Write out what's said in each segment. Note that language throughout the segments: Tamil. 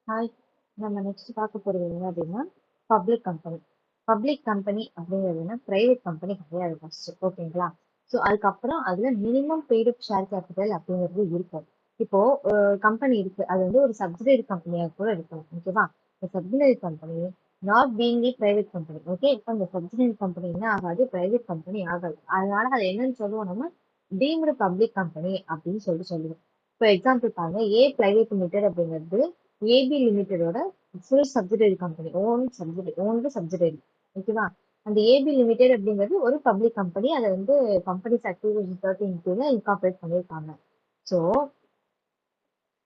ஹாய். நம்ம நெக்ஸ்ட் பார்க்க போறது என்ன அப்படின்னா பப்ளிக் கம்பெனி. பப்ளிக் கம்பெனி அப்படிங்கிறதுனா பிரைவேட் கம்பெனி கிடையாது ஃபர்ஸ்ட். ஓகேங்களா? ஸோ அதுக்கப்புறம் அதுல மினிமம் பெய்டு ஷேர் கேபிட்டல் அப்படிங்கிறது இருக்கும். இப்போ கம்பெனி இருக்கு, அது வந்து ஒரு சப்சிடரி கம்பெனியாக கூட இருக்கலாம். ஓகேவா? இந்த subsidiary company not being A private company. Okay, இப்போ இந்த சப்சிடரி கம்பெனி என்ன ஆகாது, பிரைவேட் கம்பெனி ஆகாது. அதனால அது என்னன்னு சொல்லுவோம், நம்ம டீம்டு பப்ளிக் கம்பெனி அப்படின்னு சொல்லுவோம். இப்போ எக்ஸாம்பிள் பாருங்க, ஏ பிரைவேட் லிமிடெட் அப்படிங்கிறது ஏபி லிமிடெடோட full subsidiary company, owned subsidiary. ஓகேவா? அந்த ஏபி லிமிடெட் அப்படிங்கிறது ஒரு பப்ளிக் கம்பெனி. அதை வந்து கம்பெனிஸ் ஆக்ட் 2013 கீழ இன்கார்பரேட் பண்ணியிருக்காங்க. So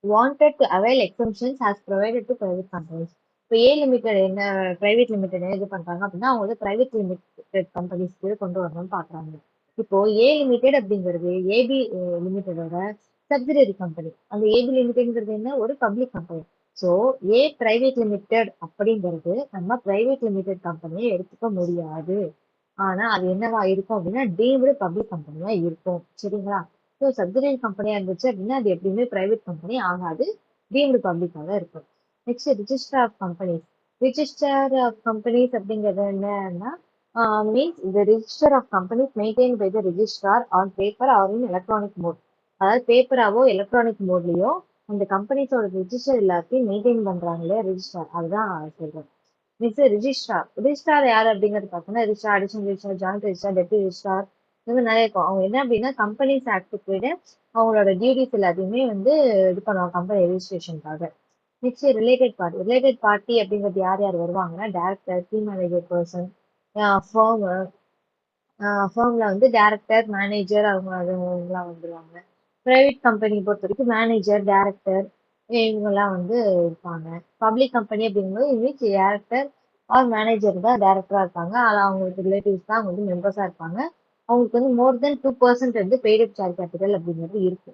wanted to avail exemptions as provided to private companies. இப்போ ஏ லிமிடெட் என்ன, பிரைவேட் லிமிடெட் என்ன இது பண்றாங்க அப்படின்னா, அவங்க வந்து பிரைவேட் லிமிடெட் கம்பெனிஸ் கீழே கொண்டு வரணும்னு பாக்குறாங்க. இப்போ ஏ லிமிடெட் அப்படிங்கிறது ஏபி லிமிடெடோட சப்சிடரி கம்பெனி. அந்த ஏபி லிமிடெட்ங்கிறது என்ன, ஒரு பப்ளிக் கம்பெனி. ஸோ ஏ பிரைவேட் லிமிடெட் அப்படிங்கிறது நம்ம பிரைவேட் லிமிடெட் கம்பெனியை எடுத்துக்க முடியாது. ஆனா அது என்னவா இருக்கும் அப்படின்னா டீம்டு பப்ளிக் கம்பெனியா இருக்கும். சரிங்களா? ஸோ சப்சிடரி கம்பெனியா இருந்துச்சு அப்படின்னா அது எப்படியுமே பிரைவேட் கம்பெனி ஆகாது, டீம்டு பப்ளிக்காக தான் இருக்கும். Next register of companies. Register of companies அப்படிங்கிறது என்னன்னா, மீன்ஸ் இந்த register of companies maintain by the registrar on paper or in electronic mode. அதாவது பேப்பராவோ எலக்ட்ரானிக் மோட்லயோ அந்த கம்பெனிஸோட ரிஜிஸ்டர் எல்லாத்தையும் மெயின்டைன் பண்றாங்களே ரிஜிஸ்ட்ரார், அதுதான் சொல்றேன். Next registrar. ரிஜிஸ்ட்ரார் யார் அப்படிங்கிறது பார்த்தோம்னா, registrar, additional registrar, joint registrar, deputy registrar, இந்த மாதிரி நிறைய இருக்கும். அவங்க என்ன அப்படின்னா கம்பெனிஸ் ஆக்ட் கீழ அவங்களோட டியூட்டிஸ் எல்லாத்தையுமே வந்து இது பண்ணுவாங்க கம்பெனி ரெஜிஸ்ட்ரேஷனுக்காக. Next related party. Related party அப்படிங்கிறது யார் யார் வருவாங்கன்னா, director, team manager person, firm, ஃபர்ம்ல வந்து டேரக்டர், மேனேஜர் அவங்கலாம் வந்துருவாங்க. பிரைவேட் கம்பெனி பொறுத்த வரைக்கும் மேனேஜர், டேரக்டர் இவங்கெல்லாம் வந்து இருப்பாங்க. பப்ளிக் கம்பெனி அப்படிங்கும்போது இங்கிலீஷ் டேரக்டர் ஆர் மேனேஜர் தான் டேரக்டரா இருப்பாங்க. அதில் அவங்களுக்கு ரிலேட்டிவ்ஸ் தான் அவங்க வந்து மெம்பர்ஸா இருப்பாங்க. அவங்களுக்கு வந்து மோர் தென் 2% வந்து பெய்டு ஷேர் கேபிட்டல் அப்படிங்கிறது இருக்கு.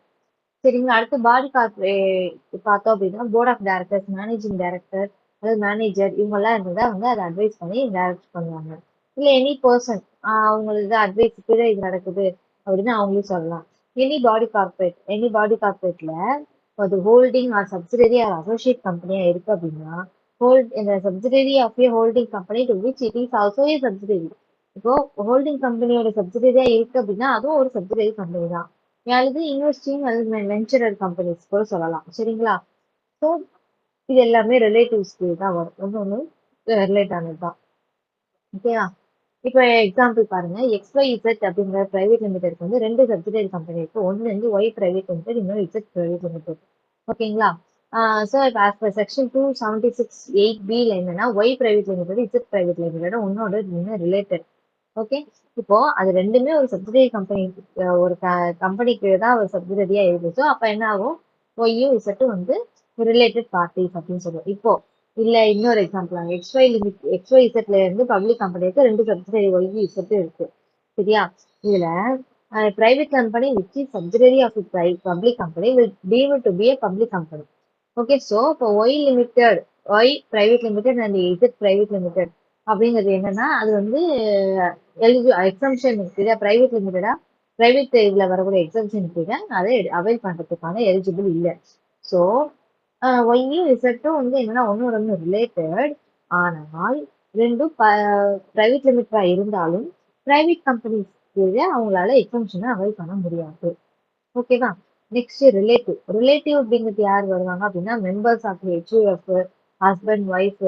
சரிங்களா? அடுத்து பாடி கார்பரேட் பார்த்தோம் அப்படின்னா, board of directors, managing director, அதாவது மேனேஜர் இவங்கெல்லாம் இருந்தா வந்து அதை அட்வைஸ் பண்ணி டைரக்ட் பண்ணுவாங்க. இல்லை எனி பர்சன் அவங்களுக்கு அட்வைஸ் கீழே இது நடக்குது அப்படின்னு அவங்களும் சொல்லலாம். எனி பாடி கார்பரேட்ல அது holding or subsidiary or associate கம்பெனியா இருக்கு அப்படின்னா, இந்த subsidiary of a holding company to which it is also a subsidiary. இப்போ ஹோல்டிங் கம்பெனியோட சப்சிடரியா இருக்கு அப்படின்னா அதுவும் ஒரு சப்சிடரி கம்பெனி தான். அல்லது இன்வெஸ்டிங் அல்லது வெஞ்சரர் கம்பெனிஸ் கூட சொல்லலாம். சரிங்களா? ஸோ இது எல்லாமே ரிலேட்டிவ்ஸ்க்கு தான் வரும், ஒன்று ஒன்று ரிலேட் ஆனது தான். ஓகேவா? இப்போ எக்ஸாம்பிள் பாருங்க, XYZ அப்படிங்கிற பிரைவேட் லிமிடெட்க்கு வந்து ரெண்டு சப்சிடரி கம்பெனி இருக்கு. ஒன்று வந்து ஒய் பிரைவேட் லிமிடெட், இன்னொரு இசட் பிரைவேட் லிமிடெட். ஓகேங்களா? ஸோ இப்போ ஆஸ் பர் செக்ஷன் 276(8)(b)ல என்னன்னா, Y private limited, Z private limited ஒன்னோட ரிலேட்டட். ஓகே, இப்போ அது ரெண்டுமே ஒரு சப்சிடரி கம்பெனி, ஒரு கம்பெனிக்கு தான் ஒரு சப்சிடரியா இருக்கு. ஸோ அப்ப என்ன ஆகும், ஒய்யும் இசட்டும் வந்து ரிலேட்டட் பார்ட்டிஸ் அப்படின்னு சொல்லுவோம். இப்போ இல்ல இன்னொரு எக்ஸாம்பிள், எக்ஸ்ஒய் இசட்ல இருந்து பப்ளிக் கம்பெனிக்கு ரெண்டு சப்சிடரி ஒய் இசட் இருக்கு. சரியா? இதுல private company which is subsidiary of public company will deem to be a public company. Okay, so இப்போ Y private limited and Z private limited அப்படிங்கிறது என்னன்னா, அது வந்து எக்ஸம்ஷன் கீழே பிரைவேட் லிமிடெடா, பிரைவேட் இதுல வரக்கூடிய எக்ஸம்ஷன் கீழே அதை அவைல் பண்றதுக்கான எலிஜிபிள் இல்லை. ஸோ ஒய்யும் இசட்டும் வந்து என்னன்னா ஒன்னோட ஒன்று ரிலேட்டட். ஆனால் ரெண்டும் பிரைவேட் லிமிட்டா இருந்தாலும் பிரைவேட் கம்பெனிஸ் கீழே அவங்களால எக்ஸம்ஷனை அவைல் பண்ண முடியாது. ஓகேவா? நெக்ஸ்ட் ரிலேட்டிவ் அப்படிங்கிறது யார் வருவாங்க அப்படின்னா, members of HUF, husband, wife,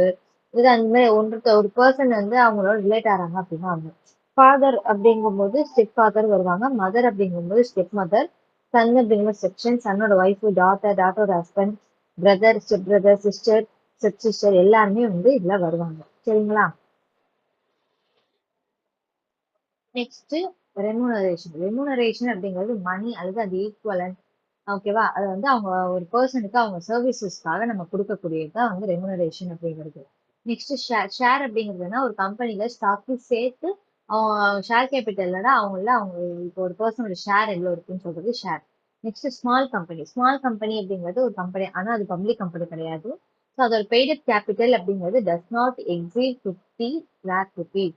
இது அந்த மாதிரி ஒரு பர்சன் வந்து அவங்களோட ரிலேட் ஆறாங்க அப்படின்னா அவங்க. ஃபாதர் அப்படிங்கும்போது ஸ்டெப் ஃபாதர் வருவாங்க, மதர் அப்படிங்கும்போது ஸ்டெப் மதர், சன் அப்படிங்கும்போது செக்ஷன், சன்னோட ஒய்ஃப், டாட்டரோட husband, brother, step brother, sister, step sister எல்லாருமே வந்து இதுல வருவாங்க. சரிங்களா? நெக்ஸ்ட் ரெமுனரேஷன் அப்படிங்கிறது மணி அல்லது அது ஈக்குவலன்ட். ஓகேவா? அது வந்து அவங்க ஒரு பர்சனுக்கு அவங்க சர்வீசஸ்க்காக நம்ம கொடுக்கக்கூடியது தான் வந்து ரெமுனரேஷன் அப்படிங்கிறது. நெக்ஸ்ட் ஷேர் அப்படிங்கிறதுனா ஒரு கம்பெனில ஸ்டாக்கு சேர்த்து அவங்க ஷேர் கேபிட்டல்ல அவங்க இப்போ ஒரு பர்சனோட ஷேர் எவ்வளவு இருக்குன்னு சொல்றது ஷேர். நெக்ஸ்ட் ஸ்மால் கம்பெனி அப்படிங்கிறது ஒரு கம்பெனி, ஆனா அது பப்ளிக் கம்பெனி கிடையாது. ஸோ அதோட பெய்டப் கேபிட்டல் அப்படிங்கிறது does not exceed 50 lakh rupees.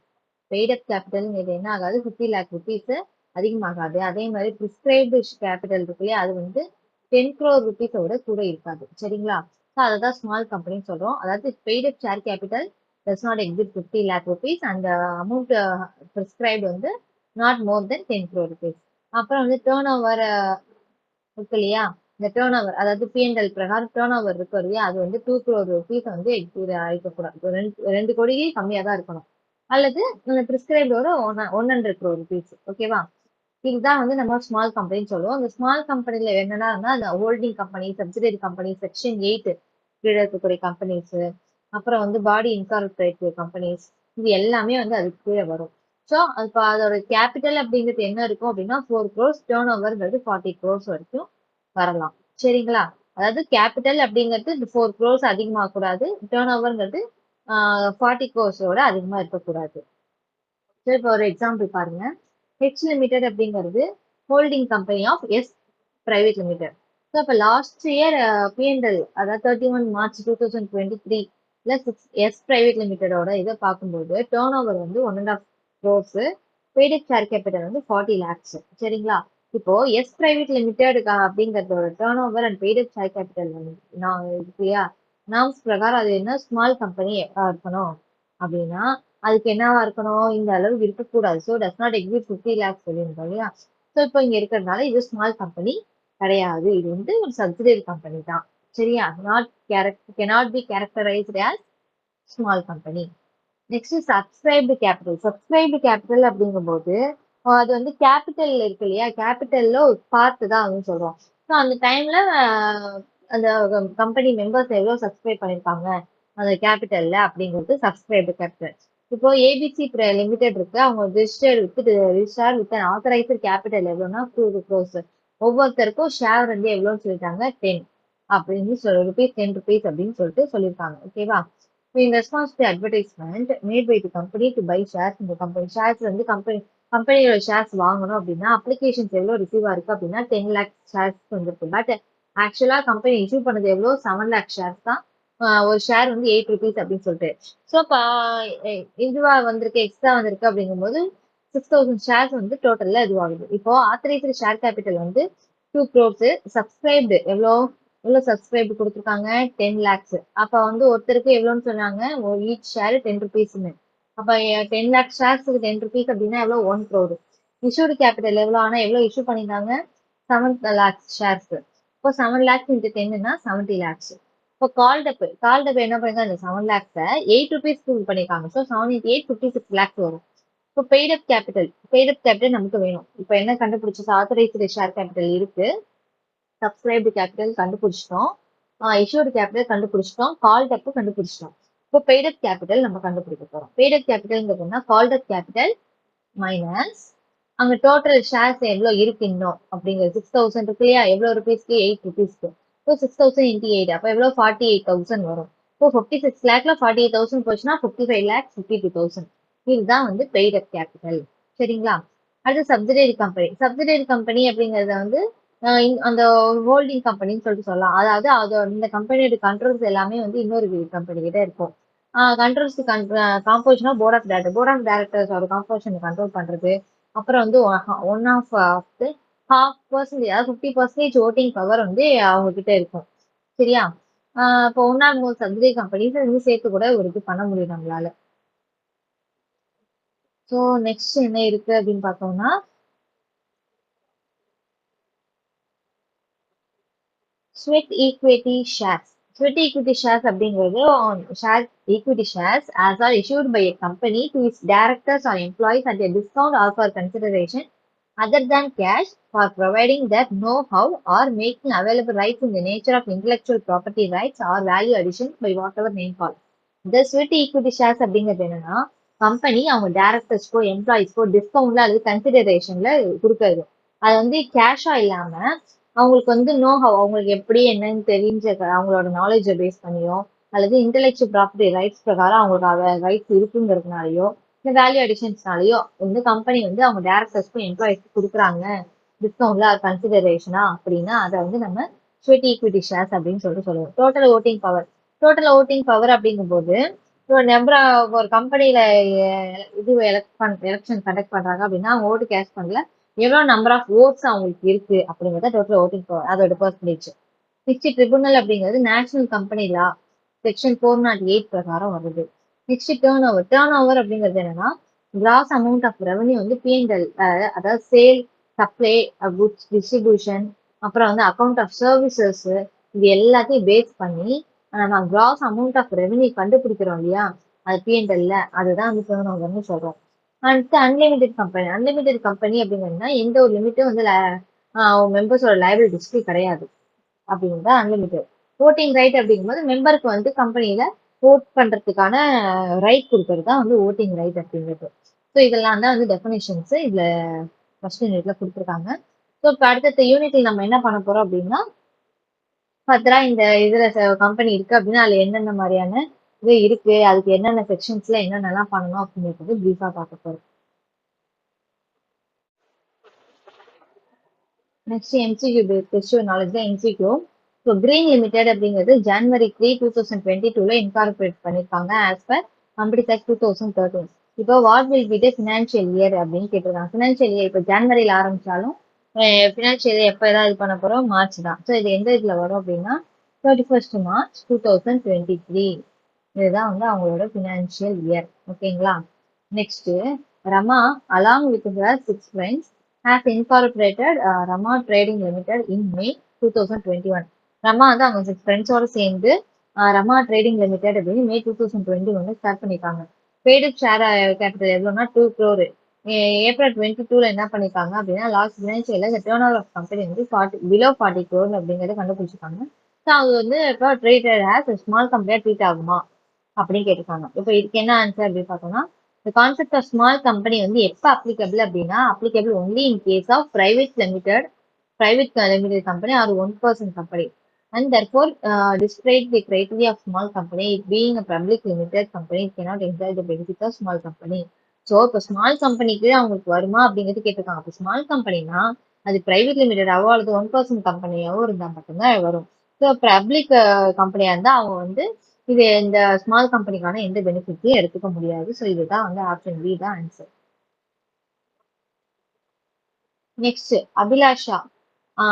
Paid-up capital இது என்ன ஆகாது, 50 lakh rupees அதிகமாகாது. அதே மாதிரி பிரிஸ்கிரைப்டு கேபிட்டல் இருக்கு இல்லையா, அது வந்து 10 crore rupees விட கூட இருக்காது. சரிங்களா? ஸோ அதுதான் ஸ்மால் கம்பெனின்னு சொல்றோம். அதாவது paid up share capital does not exceed 50 lakh rupees and amount prescribed வந்து not more than 10 crore rupees. அப்புறம் வந்து டேர்ன் ஓவர் இருக்கு இல்லையா, இந்த டேர்ன் ஓவர் அதாவது பிஎன்எல் பிரகாரம் டேர்ன் ஓவர் இருக்கு இல்லையா, அது வந்து 2 crore rupees வந்து எக்ஸிட் ஆகிக்கக்கூடாது. ரெண்டு கோடியே கம்மியாக தான் இருக்கணும். அல்லது ப்ரிஸ்கிரைப்டோட 100 crore rupees. ஓகேவா? இதுதான் வந்து நம்ம ஸ்மால் கம்பெனின்னு சொல்லுவோம். அந்த ஸ்மால் கம்பெனில என்னன்னா அந்த holding company, subsidiary company, section 8 கீழே இருக்கக்கூடிய கம்பெனிஸ், அப்புறம் வந்து பாடி இன்கார்பரேட் கம்பெனிஸ், இது எல்லாமே வந்து அதுக்கு கீழே வரும். ஸோ இப்போ அதோட கேபிட்டல் அப்படிங்கிறது என்ன இருக்கும் அப்படின்னா 4 crores, டேர்ன் ஓவர்ங்கிறது 40 crores வரைக்கும் வரலாம். சரிங்களா? அதாவது கேபிட்டல் அப்படிங்கிறது 4 crores அதிகமாக கூடாது, டேர்ன் ஓவர்ங்கிறது 40 crores-ஓட அதிகமா இருக்கக்கூடாது. சரி, இப்போ ஒரு எக்ஸாம்பிள் பாருங்க. ஹெச் லிமிடெட் அப்படிங்கிறது holding company of S private limited. So இப்போ லாஸ்ட் இயர் பிஎன்எல் அதாவது 31 March 2023 எஸ் பிரைவேட் லிமிடெடோட இதை பார்க்கும்போது டேர்ன் ஓவர் வந்து 1.5 crores, paid up share capital வந்து 40 lakhs. சரிங்களா? இப்போ எஸ் பிரைவேட் லிமிடெட் அப்படிங்கிறதோட turnover and paid up share capital நான் இல்லையா, நாம்ஸ் பிரகாரம் அது என்ன ஸ்மால் கம்பெனி இருக்கணும் அப்படின்னா அதுக்கு என்னவா இருக்கணும், இந்த அளவுக்கு இருக்கக்கூடாது. So does not exceed 50 lakhs சொல்லியிருந்தோம் இல்லையா. ஸோ இப்போ இங்க இருக்கிறதுனால இது ஸ்மால் கம்பெனி கிடையாது, இது வந்து ஒரு சப்சிடரி கம்பெனி தான். சரியா? cannot be characterized as small company. Next subscribed capital. Subscribed capital அப்படிங்கும்போது அது வந்து கேபிட்டல் இருக்கு இல்லையா, கேபிட்டல்ல ஒரு பார்த்து தான் வந்து சொல்றோம். ஸோ அந்த டைம்ல அந்த கம்பெனி மெம்பர்ஸ் எவ்வளவு சப்ஸ்கிரைப் பண்ணிருப்பாங்க அந்த கேபிட்டல்ல அப்படிங்கிறது சப்ஸ்கிரைப்டு கேபிட்டல். இப்போ ஏபிசி லிமிடெட் இருக்கு, அவங்க ரிஜிஸ்டர் வித் ஆத்தரைஸ்டு கேபிட்டல் எவ்வளோன்னா 2 crores. ஒவ்வொருத்தருக்கும் ஷேர் வந்து எவ்வளோன்னு சொல்லிட்டாங்க 10 அப்படின்னு ருபீஸ் 10 rupees அப்படின்னு சொல்லிட்டு சொல்லியிருக்காங்க. ஓகேவா? in response to advertisement made by the company to buy shares in the company. shares வந்து கம்பெனியோட ஷேர்ஸ் வாங்கணும் அப்படின்னா அப்ளிகேஷன்ஸ் எவ்வளோ ரிசீவ் ஆயிருக்கு அப்படின்னா 10 lakh ஷேர்ஸ் வந்துருக்கு. பட் ஆக்சுவலா கம்பெனி இஷ்யூ பண்ணது எவ்வளோ 7 lakh ஷேர்ஸ் தான். ஒரு ஷேர் வந்து 8 rupees அப்படின்னு சொல்லிட்டு. ஸோ இதுவா வந்திருக்கு, எக்ஸ்ட்ரா வந்திருக்கு அப்படிங்கும்போது 6000 ஷேர்ஸ் வந்து டோட்டல்ல இதுவாகுது. இப்போ ஆத்தரைஸ்டு ஷேர் கேபிட்டல் வந்து 2 crores, சப்ஸ்கிரைப்டு எவ்வளோ சப்ஸ்கிரைப் கொடுத்துருக்காங்க 10 lakhs. அப்ப வந்து ஒருத்தருக்கு எவ்வளோன்னு சொன்னாங்க, ஈச் ஷேர் 10 rupeesன்னு. அப்ப 10 lakh ஷேர்ஸ்க்கு 10 rupees அப்படின்னா எவ்வளோ 1 crore. இஷ்யூடு கேபிட்டல் எவ்வளோ, ஆனா எவ்வளோ இஷ்யூ பண்ணியிருந்தாங்க 7 lakhs ஷேர்ஸ். இப்போ 7 lakhs into 10ன்னா 70 lakhs. இப்போ கால்டப் என்ன பண்ணிருக்காங்க, அந்த 7 lakhs 8 rupees பண்ணிருக்காங்க. ஸோ 7 into 8 56 lakhs வரும். இப்போ பெய்ட் அப் கேபிட்டல் நமக்கு வேணும். இப்போ என்ன கண்டுபிடிச்சு ஆத்தரைஸ்டு ஷேர் கேபிட்டல் இருக்கு, சப்ஸ்கிரைப்டு கேபிட்டல் கண்டுபிடிச்சிட்டோம், இஷ்யூடு கேபிட்டல் கண்டுபிடிச்சிட்டோம், கால்ட் அப் கண்டுபிடிச்சிட்டோம். இப்போ பெய்ட் அப் கேபிட்டல் நம்ம கண்டுபிடிக்க போறோம். பெய்ட் அப் கேபிட்டல்ங்கிறதுனா கால்ட் அப் கேபிட்டல் மைனஸ் அங்க டோட்டல் ஷேர்ஸ் எவ்வளவு இருக்கு இன்னும் அப்படிங்கிறது 6000 இருக்கு இல்லையா, எவ்வளவு ருபீஸ்க்கு 8 rupeesக்கு. இப்போ 6000 into 8 அப்போ எவ்வளவு 48,000 வரும். இப்போ 56 lakhல 48,000 போச்சுன்னா 55 lakhs 52,000. இதுதான் வந்து பெய்ட் அப் கேபிட்டல். சரிங்களா? அடுத்து சப்சிடரி கம்பெனி அப்படிங்கறத வந்து அந்த ஹோல்டிங் கம்பெனின்னு சொல்லிட்டு சொல்லலாம். அதாவது அதோட இந்த கம்பெனியோட கண்ட்ரோல்ஸ் எல்லாமே வந்து இன்னொரு கம்பெனி கிட்ட இருக்கும். கண்ட்ரோல்ஸ் காம்போசிஷனா போர்ட் ஆஃப் டைரக்டர்ஸோட காம்போசிஷன் கண்ட்ரோல் பண்றது. அப்புறம் வந்து ஒன் ஆஃப் half percentage அதாவது 50% ஓட்டிங் பவர் வந்து அவங்க கிட்ட இருக்கும். சரியா? இப்போ ஒன் ஆர் மோர் சப்சிடரி கம்பெனிஸ் இன்னும் சேர்த்து கூட ஒரு இது பண்ண முடியும் நம்மளால. ஸோ நெக்ஸ்ட் என்ன இருக்கு அப்படின்னு பார்த்தோம்னா sweat equity shares. Sweat equity shares அப்படிங்கிறது equity shares as are issued by a company to its directors or employees at a discount or for consideration other than cash for providing that know-how or making available rights in the nature of intellectual property rights or value additions by whatever name called. இந்த ஸ்வெட் ஈக்விட்டி ஷேர்ஸ் அப்படிங்கிறது என்னன்னா கம்பெனி அவங்க டைரக்டர்ஸ்க்கோ எம்ப்ளாயிஸ்க்கோ டிஸ்கவுண்ட்ல அல்லது கன்சிடரேஷன்ல கொடுக்கறது. அது வந்து கேஷா இல்லாம அவங்களுக்கு வந்து நோஹவ், அவங்களுக்கு எப்படி என்னன்னு தெரிஞ்ச அவங்களோட நாலேஜை பேஸ் பண்ணியோ அல்லது இன்டெலெக்சுவல் ப்ராப்பர்ட்டி ரைட்ஸ் பிரகாரம் அவங்களுக்கு ரைட்ஸ் இருக்குங்கிறதுனாலயோ இந்த வேல்யூ அடிஷன்ஸ்னாலயோ வந்து கம்பெனி வந்து அவங்க டேரக்டர்ஸ்க்கும் எம்ப்ளாயிஸ்க்கும் கொடுக்குறாங்க டிஸ்கவுண்ட்ல கன்சிடரேஷனா அப்படின்னா அதை வந்து நம்ம ஸ்வெட் ஈக்விட்டி ஷேர்ஸ் அப்படின்னு சொல்லிட்டு சொல்லுவோம். டோட்டல் ஓட்டிங் பவர் அப்படிங்கும்போது ஒரு கம்பெனில இது எலெக்ஷன் கண்டக்ட் பண்றாங்க அப்படின்னா அவங்க ஓட்டு கேஷ் பண்ணல எவ்வளவு நம்பர் ஆஃப் ஓட்ஸ் அவங்களுக்கு இருக்கு அப்படிங்கிறத டோட்டல் ஓட்டிங் பவர் அதோட பெர்சன்டேஜ். நெக்ஸ்ட் ட்ரிபுனல் அப்படிங்கிறது நேஷனல் கம்பெனி லா செக்ஷன் 408 பிரகாரம் வருது. நெக்ஸ்ட் டேர்ன் ஓவர் அப்படிங்கிறது என்னன்னா கிராஸ் அமௌண்ட் ஆஃப் ரெவன்யூ வந்து பிஎன்எல், அதாவது சேல், சப்ளை, குட்ஸ் டிஸ்ட்ரிபியூஷன், அப்புறம் வந்து அக்கௌண்ட் ஆஃப் சர்வீசஸ், இது எல்லாத்தையும் பேஸ் பண்ணி நம்ம கிராஸ் அமௌண்ட் ஆஃப் ரெவன்யூ கண்டுபிடிக்கிறோம் இல்லையா, அது பிஎன்எல்ல, அதுதான் வந்து டேர்ன் ஓவர்னு சொல்றோம். அடுத்து அன்லிமிடெட் கம்பெனி. அன்லிமிடெட் கம்பெனி அப்படிங்கிறதுனா எந்த ஒரு லிமிட்டும் வந்து மெம்பர்ஸோட லைபிலிட்டி ஹிஸ்டரி கிடையாது அப்படிங்கிறது அன்லிமிட்டட். ஓட்டிங் ரைட் அப்படிங்கும்போது மெம்பருக்கு வந்து கம்பெனியில ஓட் பண்றதுக்கான ரைட் கொடுக்கறது தான் வந்து ஓட்டிங் ரைட் அப்படிங்கிறது. ஸோ இதெல்லாம் தான் வந்து டெஃபினேஷன்ஸ் இதுல ஃபர்ஸ்ட் யூனிட்ல கொடுத்துருக்காங்க. ஸோ இப்போ அடுத்த யூனிட்ல நம்ம என்ன பண்ண போறோம் அப்படின்னா ஃபர்தரா இந்த இதுல கம்பெனி இருக்கு அப்படின்னா அதுல என்னென்ன மாதிரியான இது இருக்கு, அதுக்கு என்னென்ன செக்ஷன்ஸ்ல என்னென்னலாம் பண்ணணும் அப்படிங்கிறது பிரீஃபா பார்க்க போறோம். நெக்ஸ்ட் எம்சிக்யூ பேஸ்ட் நாலேஜ் தான் எம்சிக்யூ. ஸோ கிரீன் லிமிடெட் அப்படிங்கிறது ஜனவரி 3, 2022 இன்கார்பரேட் பண்ணிருக்காங்க ஆஸ் பர் கம்பெனி ஆக்ட் 2013. இப்போ what will be the financial year அப்படின்னு கேட்டிருக்காங்க. ஃபினான்ஷியல் இயர் இப்போ ஜனவரியில ஆரம்பிச்சாலும் ஃபினான்ஷியல் இயர் எப்போ ஏதாவது இது பண்ண போறோம், மார்ச் தான். ஸோ இது எந்த இதுல வரும் அப்படின்னா 31st March 2023. இதுதான் வந்து அவங்களோட ஃபினான்ஷியல் இயர். ஓகேங்களா. Next Rama along with her 6 friends has incorporated Rama trading limited in May 2021. Rama வந்து அவங்க 6 ஃப்ரெண்ட்ஸோட சேர்ந்து ரமா ட்ரேடிங் லிமிடெட் அப்படின்னு மே 2021 ஸ்டார்ட் பண்ணிருக்காங்க. பெய்டு ஷேர் கேபிட்டல் எவ்வளோனா 2 crore. ஏப்ரல் 22ல என்ன பண்ணிருக்காங்க அப்படின்னா லாஸ்ட் ஃபினான்ஷியல்ல இந்த டேர்ன் ஓவர் ஆஃப் கம்பெனி வந்து 40 crore அப்படிங்கறத கண்டுபிடிச்சிருக்காங்க. ஸோ அது வந்து இப்போ ட்ரேடட் ஹேஸ் ஸ்மால் கம்பெனியா ட்ரீட் ஆகுமா அப்படின்னு கேட்டிருக்காங்க. இப்போ இதுக்கு என்ன ஆன்சர் அப்படின்னு பார்த்தோம்னா the concept of small company வந்து எப்ப applicable அப்படின்னா applicable only in case of private limited company or 1% company, and therefore despite the criteria of small company, it being a public limited company, it cannot enjoy the benefit of small company. So இப்போ ஸ்மால் கம்பெனிக்கு அவங்களுக்கு வருமா அப்படிங்கிறது கேட்டிருக்காங்க. இப்போ ஸ்மால் கம்பெனினா அது பிரைவேட் லிமிடெடாவோ அல்லது 1% கம்பெனியாவோ இருந்தால் மட்டும்தான் வரும். ஸோ பப்ளிக் கம்பெனியா இருந்தால் அவங்க வந்து இது இந்த ஸ்மால் கம்பெனிக்கான எந்த பெனிஃபிட்டையும் எடுத்துக்க முடியாது. ஸோ இதுதான் வந்து ஆப்ஷன் பி தான் ஆன்சர். நெக்ஸ்ட் அபிலாஷா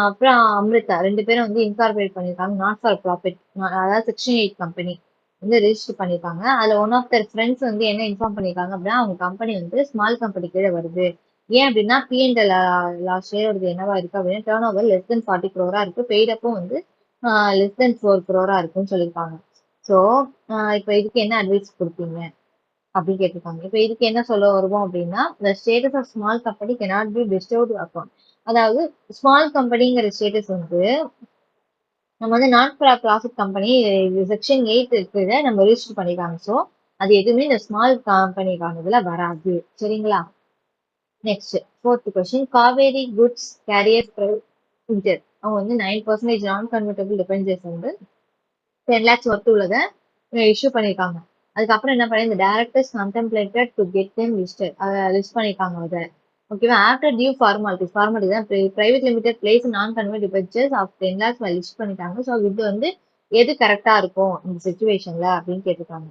அப்புறம் அம்ரிதா 2 பேரும் வந்து இன்கார்பரேட் பண்ணியிருக்காங்க நாட் ஃபார் ப்ராஃபிட், அதாவது செக்ஷன் 8 கம்பெனி வந்து ரெஜிஸ்டர் பண்ணியிருக்காங்க. அதுல ஒன் ஆஃப் தர் ஃப்ரெண்ட்ஸ் வந்து என்ன இன்ஃபார்ம் பண்ணியிருக்காங்க அப்படின்னா அவங்க கம்பெனி வந்து ஸ்மால் கம்பெனி கீழே வருது. ஏன் அப்படின்னா பிஎன்எல் லாஸ்ட் இயர் என்னவா இருக்கு அப்படின்னா turn over less than 40 crore இருக்கு, பெய்டப்பும் வந்து லெஸ் தென் 4 crore இருக்குன்னு சொல்லியிருக்காங்க. ஸோ இப்போ இதுக்கு என்ன அட்வைஸ் கொடுப்பீங்க அப்படின்னு கேட்டிருக்காங்க. இப்போ இதுக்கு என்ன சொல்ல வருவோம் அப்படின்னா the status of small company cannot be bestowed upon, அதாவது ஸ்மால் கம்பெனிங்கிற ஸ்டேட்டஸ் வந்து நம்ம வந்து not for profit company section 8 இருக்கிறத நம்ம ரிஜிஸ்டர் பண்ணிருக்காங்க. ஸோ அது எதுவுமே இந்த ஸ்மால் கம்பெனிக்கானதுல வராது. சரிங்களா. Next 4th question Kaveri goods carrier limited அவங்க வந்து 9% நான் கன்வெர்டபிள் டிபெஞ்சர்ஸ் வந்து 10 lakhs ஒர்த் உள்ளதை இஷ்யூ பண்ணியிருக்காங்க. அதுக்கப்புறம் என்ன பண்ணி இந்த directors contemplated to get them listed, அதை லிஸ்ட் பண்ணியிருக்காங்க அதை. ஓகேவா. ஆஃப்டர் டியூ ஃபார்மாலிட்டி தான் private limited place non convert debentures of 10 lakhs list பண்ணிட்டாங்க. ஸோ இது வந்து எது கரெக்டா இருக்கும் இந்த சுச்சுவேஷன்ல அப்படின்னு கேட்டிருக்காங்க.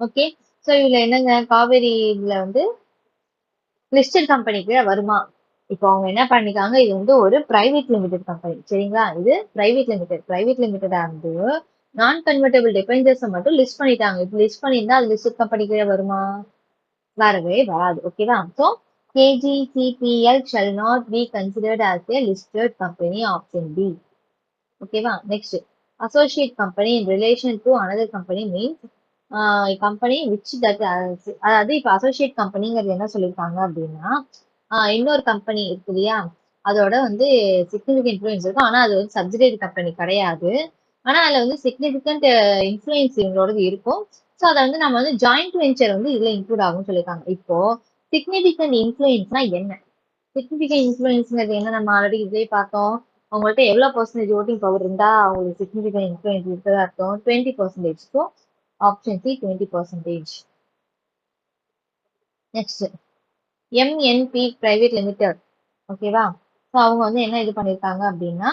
ஓகே. ஸோ இதுல என்னங்க காவேரி இதுல வந்து லிஸ்டட் கம்பெனிக்கு வருமா. இப்போ அவங்க என்ன பண்ணிருக்காங்க, இது வந்து ஒரு பிரைவேட் லிமிடெட் கம்பெனி. சரிங்களா. இது பிரைவேட் லிமிடெடா இருந்து நான் கன்வெர்டபிள் டிபெஞ்சர்ஸ் மட்டும் லிஸ்ட் பண்ணிட்டாங்க. இப்போ லிஸ்ட் பண்ணியிருந்தா அது லிஸ்டட் கம்பெனிக்கு வருமா, வரவே வராது. ஓகேவா. So KGCPL shall not be considered as a listed company, option B. ஓகேவா. Next associate company in relation to another company means company which that, அதாவது இப்போ அசோசியேட் கம்பெனிங்கிறது என்ன சொல்லியிருக்காங்க அப்படின்னா இன்னொரு கம்பெனி இருக்கு இல்லையா, அதோட வந்து சிக்னிஃபிகண்ட் இன்ஃப்ளூயன்ஸ் இருக்கும். ஆனா அது வந்து சப்சிடரி கம்பெனி கிடையாது. ஆனா அதுல வந்து சிக்னிஃபிகண்ட் இன்ஃப்ளூயன்ஸ் இவங்களோடது இருக்கும். ஸோ அதை வந்து நம்ம வந்து ஜாயிண்ட் வெஞ்சர் வந்து இதுல இன்க்ளூட் ஆகும்னு சொல்லியிருக்காங்க. இப்போ சிக்னிஃபிகண்ட் இன்ஃப்ளூயன்ஸ்னா என்ன, சிக்னிஃபிகண்ட் இன்ஃப்ளூயன்ஸ்ங்கிறது என்ன, நம்ம ஆல்ரெடி இதே பார்த்தோம். அவங்கள்ட்ட எவ்வளவு பர்சன்டேஜ் ஓட்டிங் பவர் இருந்தா அவங்களுக்கு சிக்னிஃபிகண்ட் இன்ஃப்ளூயன்ஸ் இருக்கிறதா அர்த்தம் 20%. So option C 20%. Next MNP private limited. ஓகேவா. ஸோ அவங்க வந்து என்ன இது பண்ணியிருக்காங்க அப்படின்னா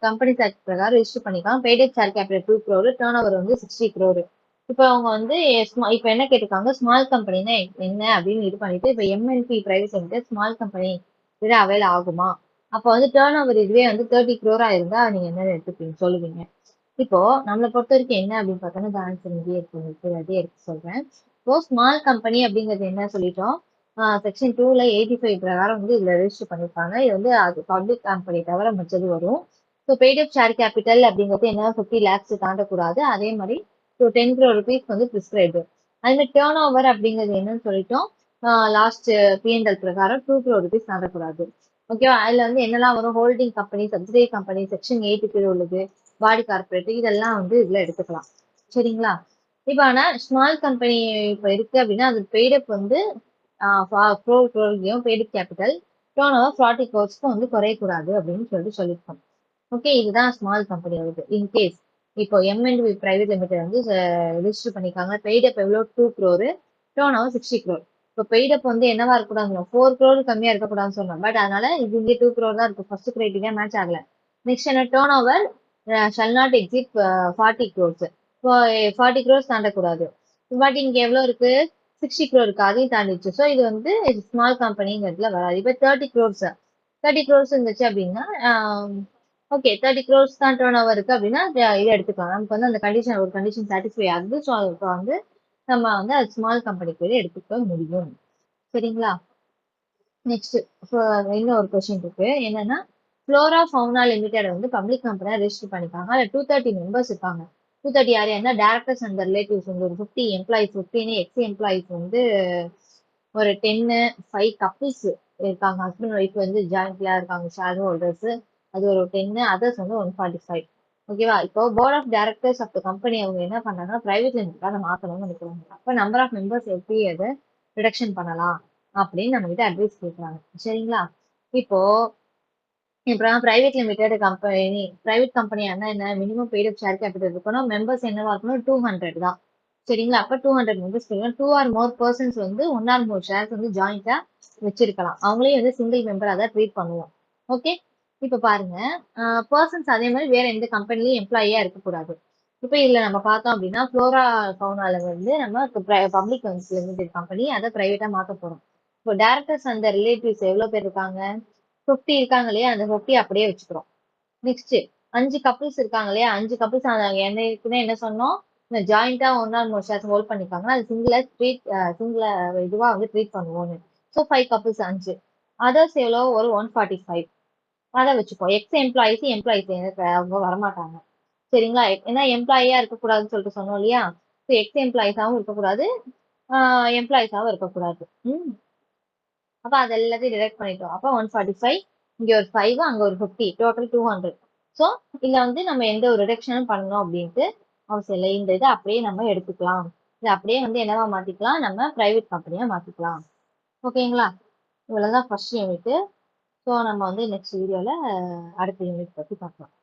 கம்பெனிஸ் ஆக்ட் பிரகாரம் ரிஜிஸ்டர் பண்ணிருக்காங்க. Paid share capital 2 crore, turnover வந்து 60 crore. இப்போ அவங்க வந்து இப்போ என்ன கேட்டிருக்காங்க, ஸ்மால் கம்பெனினா என்ன அப்படின்னு இது பண்ணிட்டு இப்போ MNP private limited small company இது அவைல் ஆகுமா அப்போ வந்து டேர்ன் ஓவர் இதுவே வந்து 30 crore இருந்தா நீங்க என்ன எடுத்துப்பீங்க சொல்லுவீங்க? இப்போ நம்மளை பொறுத்த வரைக்கும் என்ன அப்படின்னு பார்த்தோம்னா ஜாயின்ட் இங்கேயே இருக்கு உங்களுக்கு அதே எடுத்து சொல்றேன். இப்போ ஸ்மால் கம்பெனி அப்படிங்கிறது என்ன சொல்லிட்டோம்? செக்ஷன் 2ல 85 பிரகாரம் வந்து இதுல ரெஜிஸ்டர் பண்ணிருப்பாங்க. இது வந்து அது பப்ளிக் கம்பெனி தவிர மற்றது வரும். So paid up share capital அப்படிங்கிறது என்ன 50 lakhs தாண்டக்கூடாது. அதே மாதிரி 10 crore rupees வந்து பிரிஸ்கிரைப்டு. அதே மாதிரி டேர்ன் ஓவர் அப்படிங்கிறது என்னன்னு சொல்லிட்டோம். லாஸ்ட் P&L பிரகாரம் 2 crore rupees தாண்டக்கூடாது. ஓகேவா? அதுல வந்து என்னெல்லாம் வரும்? Holding company, subsidiary company, section 8 கீழ் உள்ளது, பாடி கார்பரேட் இதெல்லாம் வந்து இதுல எடுத்துக்கலாம். சரிங்களா? இப்ப ஆனா ஸ்மால் கம்பெனி இப்ப இருக்கு அப்படின்னா அது பெய்டப் வந்து paid-up capital turn over 40 crores வந்து குறையக்கூடாது அப்படின்னு சொல்லியிருக்கோம். ஓகே, இதுதான் ஸ்மால் கம்பெனி வருது. இன்கேஸ் இப்போ M&B பிரைவேட் லிமிடெட் வந்து ரிஜிஸ்டர் பண்ணிருக்காங்க. பெய்டப் எவ்வளோ 2 crore, டேர்ன் ஓவர் 60 crore. இப்போ பெய்டப் வந்து என்னவா இருக்கக்கூடாது 4 crore கம்மியா இருக்கக்கூடாதுன்னு சொன்னோம். பட் அதனால இது இங்கே 2 crore தான் இருக்கும். ஃபர்ஸ்ட் கிரைட்டீரியா மேட்ச் ஆகல. நெக்ஸ்ட் என்ன turn over shall not exit 40 crores. இப்போ 40 crores தாண்டக்கூடாது. பட் இங்க எவ்வளவு இருக்கு 60 crore இருக்கு, அதையும் தாண்டிச்சு. ஸோ இது வந்து ஸ்மால் கம்பெனிங்கிறதுல வராது. இப்போ 30 crores இருந்துச்சு அப்படின்னா ஓகே 30 crores தான் டேர்ன் ஓவர் இருக்கு அப்படின்னா இதை எடுத்துக்கலாம். நமக்கு வந்து அந்த கண்டிஷன் ஒரு கண்டிஷன் சாட்டிஸ்ஃபை ஆகுது. ஸோ இப்போ வந்து நம்ம வந்து அது ஸ்மால் கம்பெனிக்கு எடுத்துக்க முடியும். சரிங்களா? நெக்ஸ்ட் இன்னொரு கொஸ்டின் இருக்கு. என்னன்னா ஃப்ளோரா ஃபவுனா லிமிடெட் வந்து பப்ளிக் கம்பெனியா ரெஜிஸ்டர் பண்ணிருக்காங்க. அதுல 230 மெம்பர்ஸ் இருப்பாங்க. 230 யார் யாருன்னா டேரக்டர்ஸ் அண்ட் ரிலேட்டிவ்ஸ் வந்து ஒரு 50 எம்ப்ளாயிஸ், 15 எக்ஸ் எம்ப்ளாயிஸ் வந்து ஒரு 10, 5 கப்பிள்ஸ் இருக்காங்க. ஹஸ்பண்ட் ஒய்ஃப் வந்து ஜாயிண்ட்ல இருக்காங்க ஷேர் ஹோல்டர்ஸ். அது ஒரு 10, அதர்ஸ் வந்து 145. ஓகேவா? இப்போ board of directors of the company அவங்க என்ன பண்றாங்கன்னா பிரைவேட் லிமிடெட் மாத்தணும்னு நினைக்கிறாங்க. அப்ப நம்பர் ஆஃப் மெம்பர்ஸ் எப்படி அதை ரிடக்ஷன் பண்ணலாம் அப்படின்னு நம்ம கிட்ட அட்வைஸ் கேட்குறாங்க. சரிங்களா? இப்போ இப்போ பிரைவேட் லிமிடெட் கம்பெனி பிரைவேட் கம்பெனியானா என்ன minimum paid up share capital இருக்கணும். மெம்பர்ஸ் என்னவா இருக்கணும் 200 தான். சரிங்களா? அப்ப 200 மெம்பர்ஸ் இருக்கணும். 2 ஆர் மோர் பர்சன்ஸ் வந்து 1 ஆர் மோர் ஷேர்ஸ் வந்து ஜாயிண்டா வச்சிருக்கலாம். அவங்களே வந்து சிங்கிள் மெம்பரா தான் ட்ரீட் பண்ணுவோம். ஓகே, இப்ப பாருங்க பர்சன்ஸ் அதே மாதிரி வேற எந்த கம்பெனிலையும் எம்ப்ளாயியா இருக்கக்கூடாது. இப்ப இதுல நம்ம பார்த்தோம் அப்படின்னா ஃப்ளோரா ஃபவுனால வந்து நம்ம பப்ளிக் லிமிடெட் கம்பெனி அதை பிரைவேட்டா மாத்த போறோம். இப்போ டேரக்டர்ஸ் அந்த ரிலேட்டிவ்ஸ் எவ்வளவு பேர் இருக்காங்க 50 இருக்காங்க இல்லையா? அந்த 50 அப்படியே வச்சுக்கிறோம். நெக்ஸ்ட் 5 கப்பிள்ஸ் இருக்காங்க இல்லையா? 5 கப்பிள்ஸ் என்ன இருக்குன்னு என்ன சொன்னோம்? இந்த ஜாயிண்டா ஒன் ஆர் மோர் ஷேர்ஸ் ஹோல்ட் பண்ணிருக்காங்க. அது சிங்கிள இதுவா வந்து ட்ரீட் பண்ணுவோம்னு. So 5 couples 5. அதர்ஸ் எவ்வளோ ஒரு 145. அதை வச்சுப்போம். எம்ப்ளாயிஸ் அவங்க வரமாட்டாங்க. சரிங்களா? ஏன்னா எம்ப்ளாயியா இருக்கக்கூடாதுன்னு சொல்லிட்டு சொன்னோம் இல்லையா? ஸோ எக்ஸ் எம்ப்ளாயிஸாவும் இருக்கக்கூடாது, எம்ப்ளாயிஸாவும் இருக்கக்கூடாது. அப்ப அது எல்லாத்தையும் டிடெக்ட் பண்ணிட்டோம். அப்ப 145, இங்க ஒரு 5, அங்க ஒரு 50, டோட்டல் 200. ஸோ இதுல வந்து நம்ம எந்த ஒரு ரிடக்ஷனும் பண்ணணும் அப்படின்ட்டு அவசியம் இல்லை. இந்த இதை அப்படியே நம்ம எடுத்துக்கலாம். இதை அப்படியே வந்து என்னவா மாத்திக்கலாம்? நம்ம பிரைவேட் கம்பெனியா மாத்திக்கலாம். ஓகேங்களா? இவ்வளவுதான் ஃபர்ஸ்ட் யூனிட். ஸோ நம்ம வந்து நெக்ஸ்ட் வீடியோல அடுத்த யூனிட் பத்தி பார்க்கலாம்.